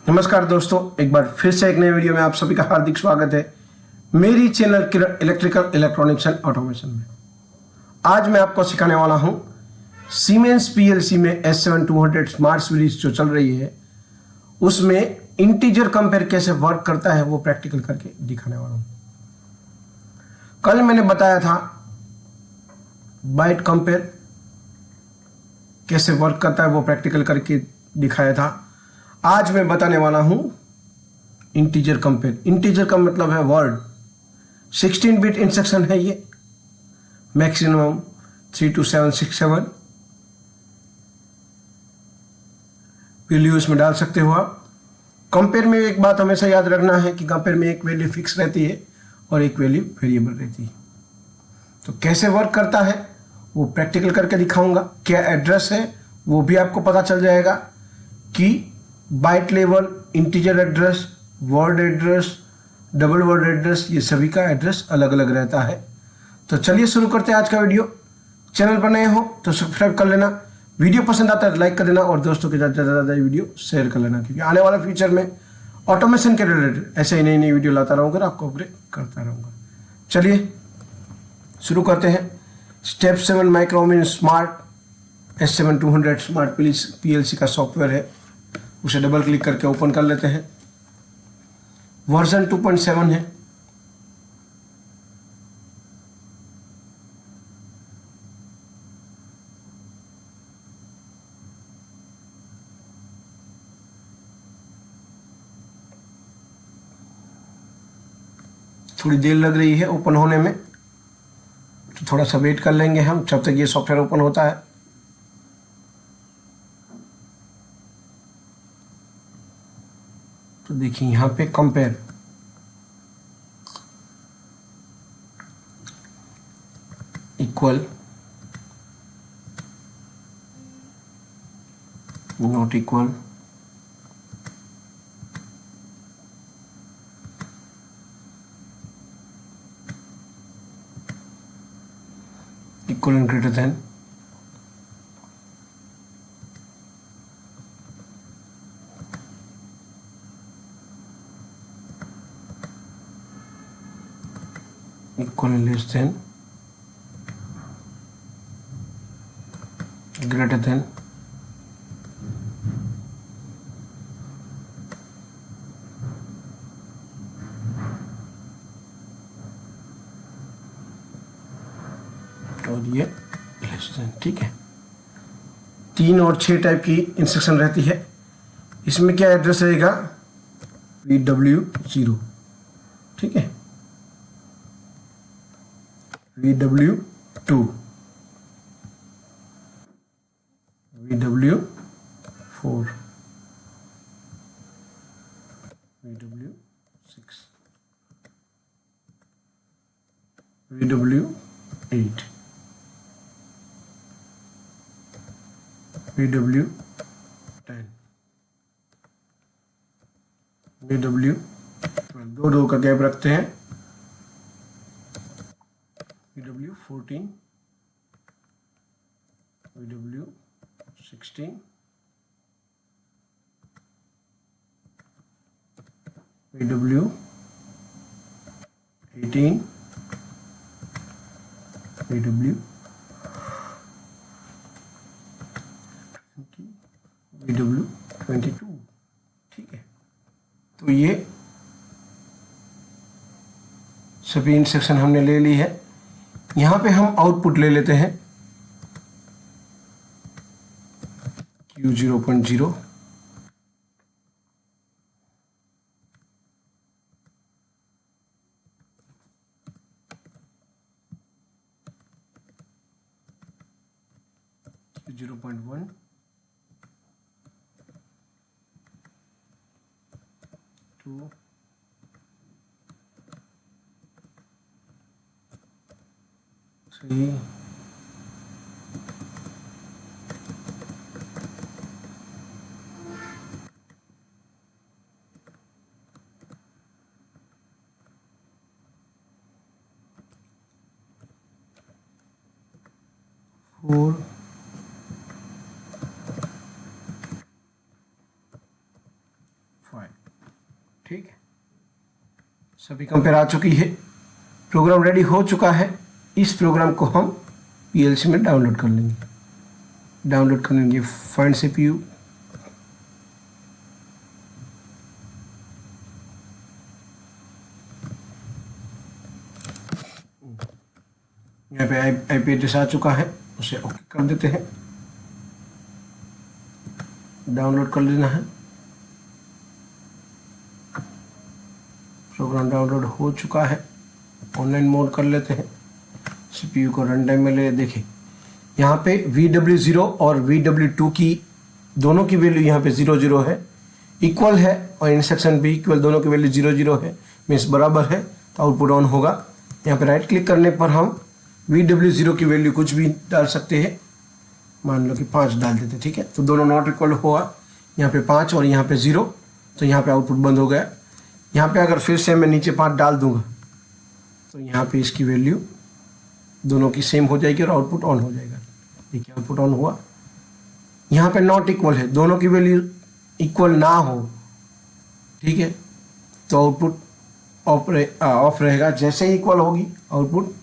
नमस्कार दोस्तों, एक बार फिर से एक नए वीडियो में आप सभी का हार्दिक स्वागत है मेरी channel electrical electronics and automation में। आज मैं आपको सिखाने वाला हूं सीमेंस पीएलसी में S7200 स्मार्ट सीरीज जो चल रही है उसमें इंटीजर कंपेयर कैसे वर्क करता है वो प्रैक्टिकल करके दिखाने वाला हूं। कल मैंने बताया था बाइट कंपेयर कैसे वर्क करता है वो प्रैक्टिकल करके दिखाया था। आज मैं बताने वाला हूं इंटीजर कंपेयर। इंटीजर का मतलब है वर्ड। 16 बिट इंस्ट्रक्शन है ये, मैक्सिमम 32767 वैल्यू इसमें डाल सकते हो आप। कंपेयर में एक बात हमेशा याद रखना है कि कंपेयर में एक वैल्यू फिक्स रहती है और एक वैल्यू वेरिएबल रहती है। तो कैसे वर्क करता है वो प्रैक्टिकल करके दिखाऊंगा। क्या एड्रेस है वो भी आपको पता चल जाएगा कि byte level, integer address, word address, double word address, ये सभी का एड्रेस अलग अलग रहता है। तो चलिए शुरू करते हैं आज का वीडियो। चैनल पर नए हो तो सब्सक्राइब कर लेना, वीडियो पसंद आता है तो लाइक कर देना और दोस्तों के साथ ज़्यादा ज़्यादा वीडियो शेयर कर लेना, क्योंकि आने वाला फ्यूचर में ऑटोमेशन के रिलेटेड ऐसे ही नई नई वीडियो लाता रहूँगा, आपको अपडेट करता रहूँगा। चलिए शुरू करते हैं। Step 7 microwin smart S7200 smart PLC का सॉफ्टवेयर है, उसे डबल क्लिक करके ओपन कर लेते हैं। वर्जन 2.7 है। थोड़ी देर लग रही है ओपन होने में, तो थोड़ा सा वेट कर लेंगे हम जब तक ये सॉफ्टवेयर ओपन होता है। तो देखिए यहाँ पे compare, equal, not equal, equal and greater than, equal and less than, greater than, और ये लेस देन। ठीक है, 3 और 6 टाइप की इंस्ट्रक्शन रहती है। इसमें क्या एड्रेस रहेगा? VW0। ठीक है, VW2, VW4, VW6, VW8, VW10, VW12, दो का गैप रखते हैं, VW14, VW16, VW18, VW22। ठीक है, तो ये सभी इंस्ट्रक्शन हमने ले ली है। यहाँ पे हम आउटपुट ले लेते हैं Q0.0, Q0.1, 2, 3, 4, 5। ठीक है, सभी कंपेयर आ चुकी है, प्रोग्राम रेडी हो चुका है। इस प्रोग्राम को हम पीएलसी में डाउनलोड कर लेंगे। डाउनलोड कर लेंगे फाइंड सीपीयू, यहाँ पे आईपी एड्रेस आ चुका है, उसे ओके कर देते हैं। डाउनलोड कर लेना है। प्रोग्राम डाउनलोड हो चुका है, ऑनलाइन मोड कर लेते हैं। सीपीयू को रन टाइम में ले, देखिए यहाँ पे VW0 और VW2 की दोनों की वैल्यू यहाँ पे 00 है, इक्वल है, और इंस्ट्रक्शन भी इक्वल, दोनों की वैल्यू 00 है, मीन्स बराबर है, तो आउटपुट ऑन होगा। यहाँ पे राइट क्लिक करने पर हम VW0 की वैल्यू कुछ भी डाल सकते हैं, मान लो कि 5 डाल देते, ठीक है। तो दोनों नॉट इक्वल हुआ, यहाँ पे 5 और यहाँ पे 0, तो यहाँ पे आउटपुट बंद हो गया। यहाँ पे अगर फिर से मैं नीचे 5 डाल दूंगा तो यहाँ पे इसकी वैल्यू दोनों की सेम हो जाएगी और आउटपुट ऑन हो जाएगा। देखिए आउटपुट ऑन हुआ। यहाँ पे नॉट इक्वल है, दोनों की वैल्यू इक्वल ना हो, ठीक है, तो आउटपुट ऑफ रहेगा। जैसे ही इक्वल होगी आउटपुट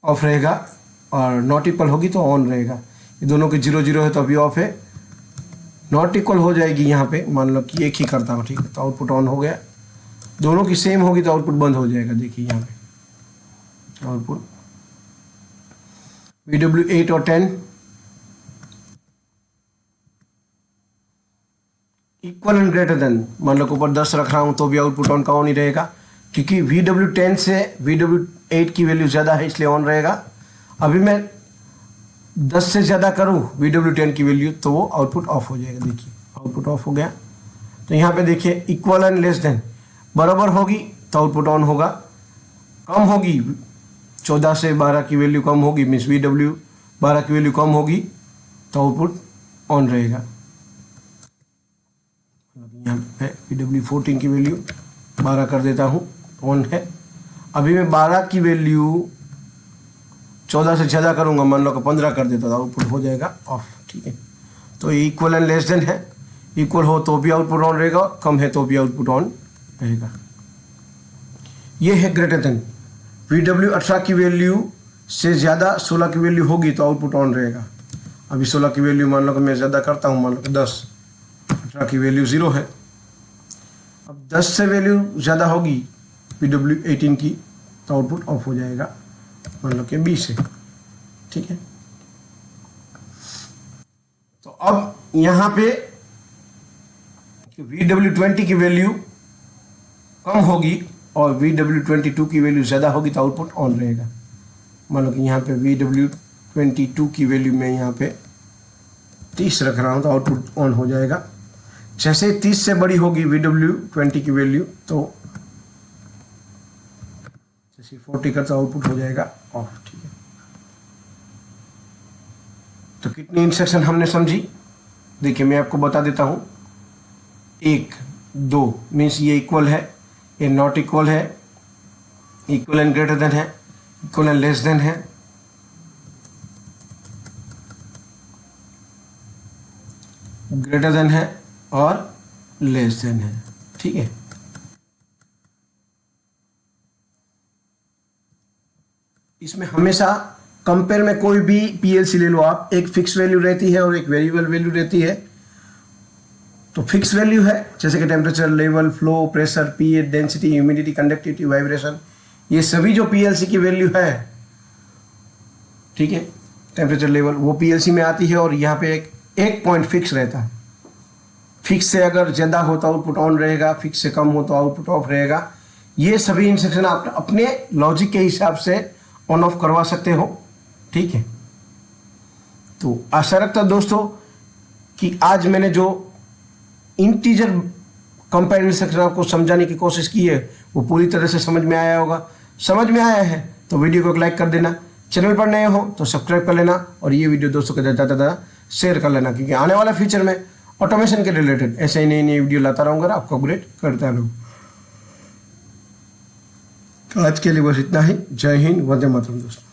ऑफ रहेगा, और नॉट इक्वल होगी तो ऑन रहेगा। ये दोनों की 00 है तो अभी ऑफ है, नॉट इक्वल हो जाएगी यहाँ पे, मान लो कि एक ही करता हूँ, ठीक है, तो आउटपुट ऑन हो गया। दोनों की सेम होगी तो आउटपुट बंद हो जाएगा। देखिए यहाँ पे आउटपुट VW8 और 10 इक्वल एंड ग्रेटर देन, मान लो ऊपर 10 रख रहा हूँ तो भी आउटपुट ऑन का ऑन ही रहेगा, क्योंकि VW10 से VW8 की वैल्यू ज़्यादा है इसलिए ऑन रहेगा। अभी मैं 10 से ज़्यादा करूँ VW10 की वैल्यू तो वो आउटपुट ऑफ हो जाएगा। देखिए आउटपुट ऑफ हो गया। तो यहाँ पे देखिए इक्वल एंड लेस देन, बराबर होगी तो आउटपुट ऑन होगा, कम होगी 14 से 12 की वैल्यू कम होगी, मीन्स VW12 की वैल्यू कम होगी तो आउटपुट ऑन रहेगा। यहाँ पे VW14 की वैल्यू 12 कर देता हूँ, ऑन है। अभी मैं 12 की वैल्यू 14 से ज़्यादा करूँगा, मान लो कि 15 कर देता तो आउटपुट हो जाएगा ऑफ, ठीक है। तो ये इक्वल एंड लेस देन है, इक्वल हो तो भी आउटपुट ऑन रहेगा, कम है तो भी आउटपुट ऑन रहेगा। ये है ग्रेटर देन। VW18 की वैल्यू से ज़्यादा 16 की वैल्यू होगी तो आउटपुट ऑन रहेगा। अभी 16 की वैल्यू मान लो कि मैं ज़्यादा करता हूँ, मान लो कि 10, 18 की वैल्यू 0 है। अब 10 से वैल्यू ज़्यादा होगी VW18 की तो आउटपुट ऑफ हो जाएगा, मान लो कि 20 है, ठीक है। तो अब यहाँ पे VW20 की वैल्यू कम होगी और VW22 की वैल्यू ज़्यादा होगी तो आउटपुट ऑन रहेगा। मान लो कि यहाँ पे VW22 की वैल्यू मैं यहाँ पे 30 रख रहा हूँ तो आउटपुट ऑन हो जाएगा। जैसे 30 से बड़ी होगी VW20 की वैल्यू तो जैसे 40 का तो आउटपुट हो जाएगा ऑफ, ठीक है। तो कितनी इंस्ट्रक्शन हमने समझी, देखिए मैं आपको बता देता हूँ। 1, 2 मीन्स ये इक्वल है, ये नॉट इक्वल है, इक्वल एंड ग्रेटर देन है, इक्वल एंड लेस देन है, ग्रेटर देन है और लेस देन है, ठीक है। इसमें हमेशा कंपेयर में कोई भी पीएलसी ले लो आप, एक फिक्स वैल्यू रहती है और एक वेरिएबल वैल्यू रहती है। तो फिक्स वैल्यू है जैसे कि temperature, level, flow, pressure, pH, density, humidity, conductivity, vibration, ये सभी जो पीएलसी की वैल्यू है, ठीक है, टेम्परेचर, लेवल, वो पीएलसी में आती है। और यहाँ पे एक पॉइंट फिक्स रहता है। फिक्स से अगर ज़्यादा हो तो आउटपुट ऑन रहेगा, फिक्स से कम हो तो आउटपुट ऑफ रहेगा। ये सभी इंस्ट्रक्शन आप अपने लॉजिक के हिसाब से ऑन ऑफ करवा सकते हो, ठीक है। तो आशा रखता हूं दोस्तों कि आज मैंने जो इंटीजर कंपेयर इंस्ट्रक्शन आपको समझाने की कोशिश की है वो पूरी तरह से समझ में आया होगा। समझ में आया है तो वीडियो को लाइक कर देना, चैनल पर नए हो तो सब्सक्राइब कर लेना और ये वीडियो दोस्तों के ज़्यादा शेयर कर लेना, क्योंकि आने वाला फ्यूचर में ऑटोमेशन के रिलेटेड ऐसे ही नई नई वीडियो लाता रहूँगा, आपको अपग्रेड करता रहूँ। तो आज के लिए बस इतना ही। जय हिंद, वंदे मातरम दोस्तों।